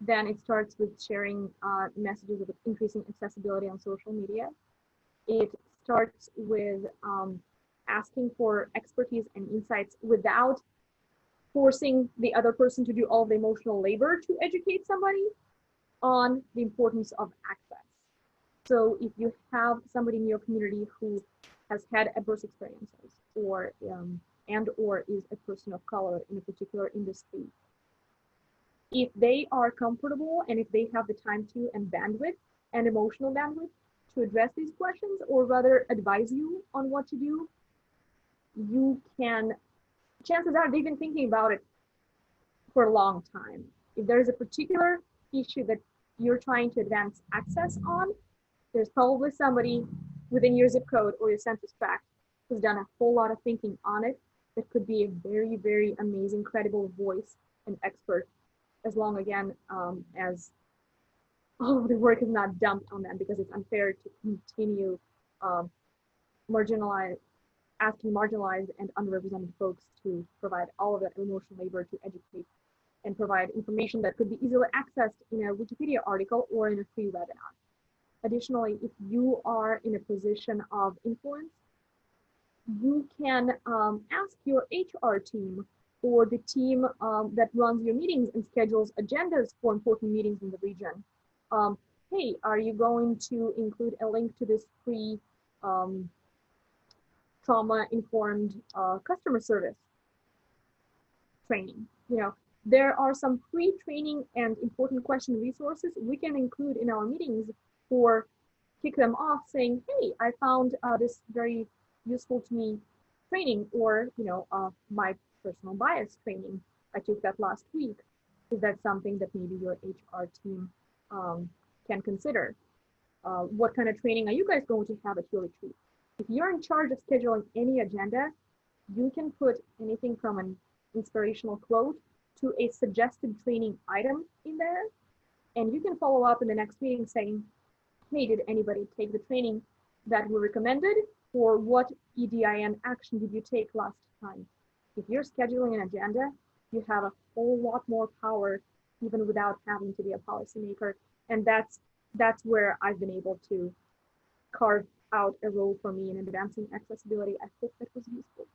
then it starts with sharing messages of increasing accessibility on social media. It starts with asking for expertise and insights without forcing the other person to do all the emotional labor to educate somebody on the importance of access. So if you have somebody in your community who has had adverse experiences or or is a person of color in a particular industry, if they are comfortable and if they have the time to and bandwidth and emotional bandwidth to address these questions, or rather advise you on what to do, you can, chances are they've been thinking about it for a long time. If there's a particular issue that you're trying to advance access on, there's probably somebody within your zip code or your census tract who's done a whole lot of thinking on it that could be a very, very amazing, credible voice and expert, as long again as all of the work is not dumped on them, because it's unfair to continue asking marginalized and underrepresented folks to provide all of that emotional labor to educate and provide information that could be easily accessed in a Wikipedia article or in a free webinar. Additionally, if you are in a position of influence, you can ask your HR team or the team that runs your meetings and schedules agendas for important meetings in the region. Hey, are you going to include a link to this free trauma-informed customer service training? There are some free training and important question resources we can include in our meetings, or kick them off saying, hey, I found this very useful to me training, or my personal bias training, I took that last week. Is that something that maybe your HR team can consider? What kind of training are you guys going to have at your retreat? If you're in charge of scheduling any agenda, you can put anything from an inspirational quote to a suggested training item in there, and you can follow up in the next meeting saying, hey, did anybody take the training that we recommended, or what EDIN action did you take last time? If you're scheduling an agenda, you have a whole lot more power even without having to be a policymaker, and that's where I've been able to carve out a role for me in advancing accessibility. I hope that was useful.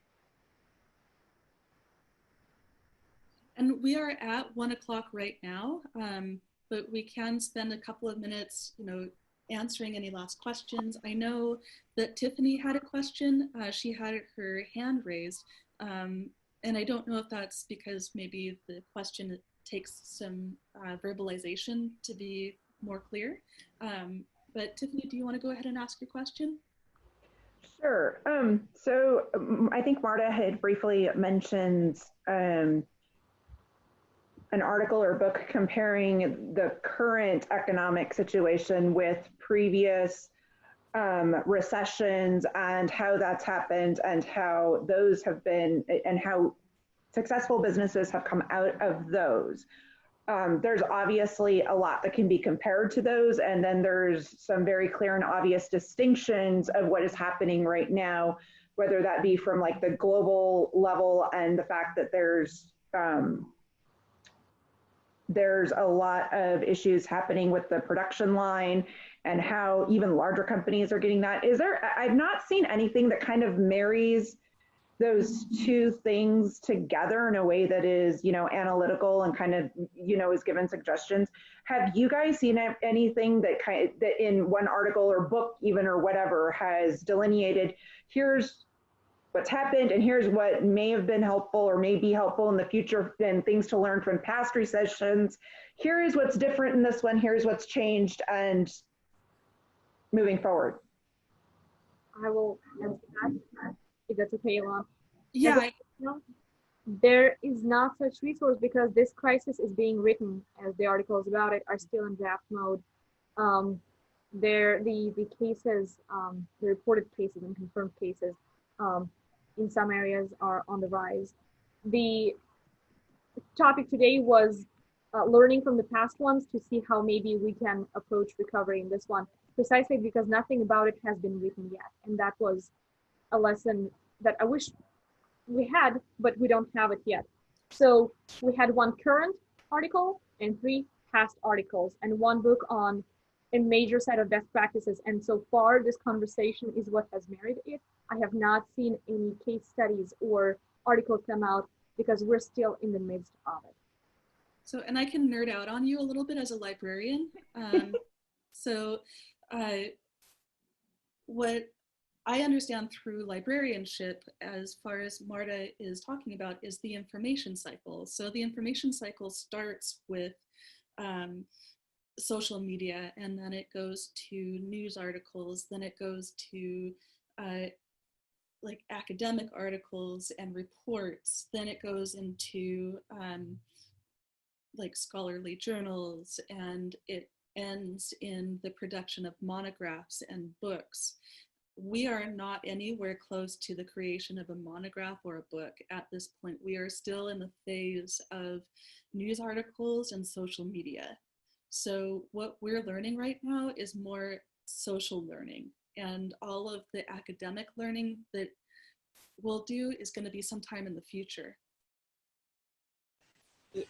And we are at 1 o'clock right now, but we can spend a couple of minutes, answering any last questions. I know that Tiffany had a question. She had her hand raised, and I don't know if that's because maybe the question takes some verbalization to be more clear. But Tiffany, do you want to go ahead and ask your question? Sure. So I think Marta had briefly mentioned an article or book comparing the current economic situation with previous recessions and how that's happened and how those have been, and how successful businesses have come out of those. There's obviously a lot that can be compared to those, and then there's some very clear and obvious distinctions of what is happening right now, whether that be from like the global level and the fact that there's a lot of issues happening with the production line and how even larger companies are getting that. I've not seen anything that kind of marries those two things together in a way that is, analytical and kind of, is given suggestions. Have you guys seen anything that that in one article or book even or whatever has delineated, here's what's happened and here's what may have been helpful or may be helpful in the future and things to learn from past recessions? Here is what's different in this one, here's what's changed, and moving forward. I will answer that, if that's okay, Elanna. Yeah. There is not such resource because this crisis is being written, as the articles about it are still in draft mode. The cases, the reported cases and confirmed cases in some areas are on the rise. The topic today was learning from the past ones to see how maybe we can approach recovery in this one, precisely because nothing about it has been written yet. And that was a lesson that I wish we had, but we don't have it yet. So we had one current article and 3 past articles and one book on a major set of best practices. And so far, this conversation is what has married it. I have not seen any case studies or articles come out because we're still in the midst of it. So, and I can nerd out on you a little bit as a librarian. So what I understand through librarianship, as far as Marta is talking about, is the information cycle. So the information cycle starts with social media, and then it goes to news articles, then it goes to like academic articles and reports, then it goes into like scholarly journals, and it ends in the production of monographs and books. We are not anywhere close to the creation of a monograph or a book at this point. We are still in the phase of news articles and social media. So what we're learning right now is more social learning, and all of the academic learning that we'll do is going to be sometime in the future.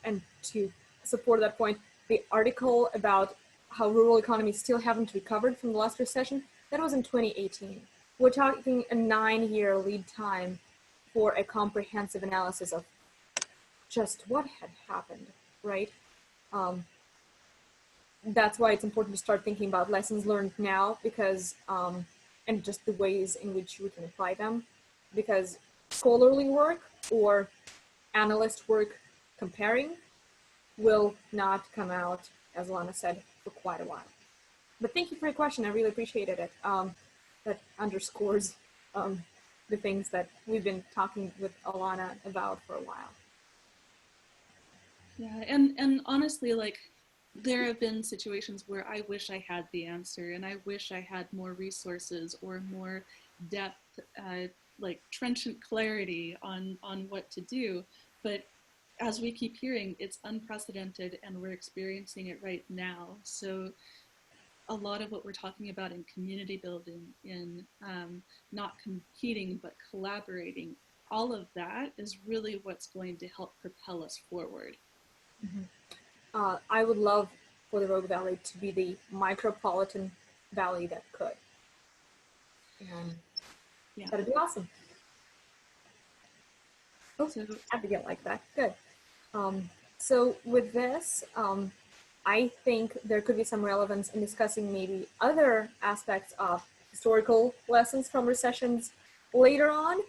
And to support that point, the article about how rural economies still haven't recovered from the last recession, that was in 2018. We're talking a 9-year lead time for a comprehensive analysis of just what had happened, right? That's why it's important to start thinking about lessons learned now, because, and just the ways in which we can apply them, because scholarly work or analyst work comparing will not come out, as Elanna said, for quite a while. But thank you for your question. I really appreciated it. That underscores the things that we've been talking with Elanna about for a while. Yeah, and honestly, like, there have been situations where I wish I had the answer, and I wish I had more resources or more depth, like trenchant clarity on what to do. But as we keep hearing, it's unprecedented, and we're experiencing it right now. So a lot of what we're talking about in community building, in not competing but collaborating, all of that is really what's going to help propel us forward. Mm-hmm. I would love for the Rogue Valley to be the micropolitan valley that could. And yeah, that'd be awesome. Oh, so, Abigail like that. Good. So with this, I think there could be some relevance in discussing maybe other aspects of historical lessons from recessions later on.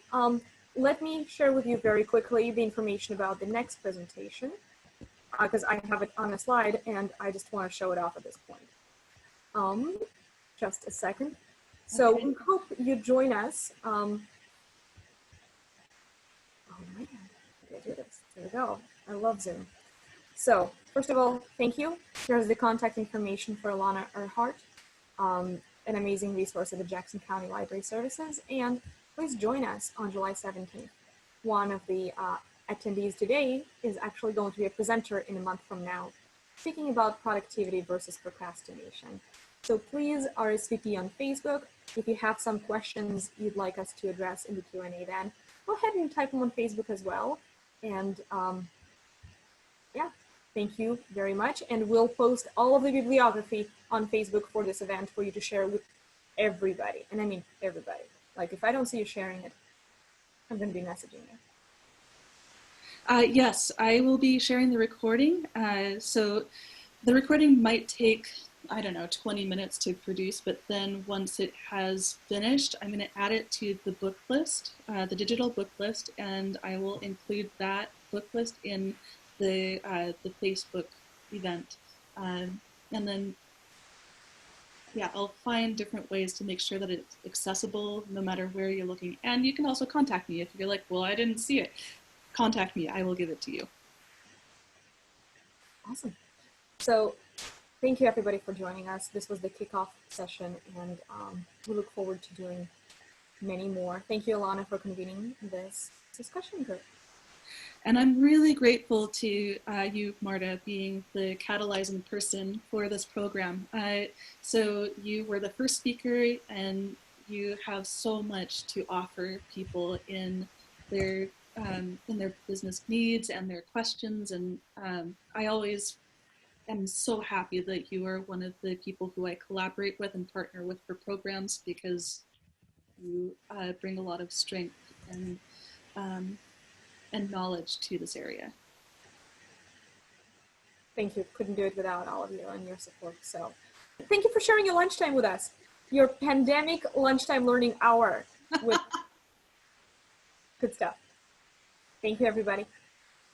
Let me share with you very quickly the information about the next presentation, because I have it on a slide and I just want to show it off at this point. Just a second. So we hope you join us. Oh man, I do this. There we go. I love Zoom. So first of all, thank you. Here's the contact information for Elanna Erhardt, an amazing resource at the Jackson County Library Services. And please join us on July 17th. One of the attendees today is actually going to be a presenter in a month from now, speaking about productivity versus procrastination. So please RSVP on Facebook. If you have some questions you'd like us to address in the Q&A, then go ahead and type them on Facebook as well. And yeah, thank you very much. And we'll post all of the bibliography on Facebook for this event for you to share with everybody. And I mean everybody. Like, if I don't see you sharing it, I'm going to be messaging you. Yes, I will be sharing the recording. So the recording might take, I don't know, 20 minutes to produce, but then once it has finished, I'm going to add it to the book list, the digital book list, and I will include that book list in the Facebook event. And then, yeah, I'll find different ways to make sure that it's accessible no matter where you're looking. And you can also contact me if you're like, well, I didn't see it. Contact me, I will give it to you. Awesome. So thank you everybody for joining us. This was the kickoff session, and we look forward to doing many more. Thank you, Elanna, for convening this discussion group. And I'm really grateful to you, Marta, being the catalyzing person for this program. So you were the first speaker, and you have so much to offer people in their business needs and their questions. And I always am so happy that you are one of the people who I collaborate with and partner with for programs, because you bring a lot of strength and knowledge to this area. Thank you. Couldn't do it without all of you and your support. So thank you for sharing your lunchtime with us. Your pandemic lunchtime learning hour with good stuff. Thank you, everybody.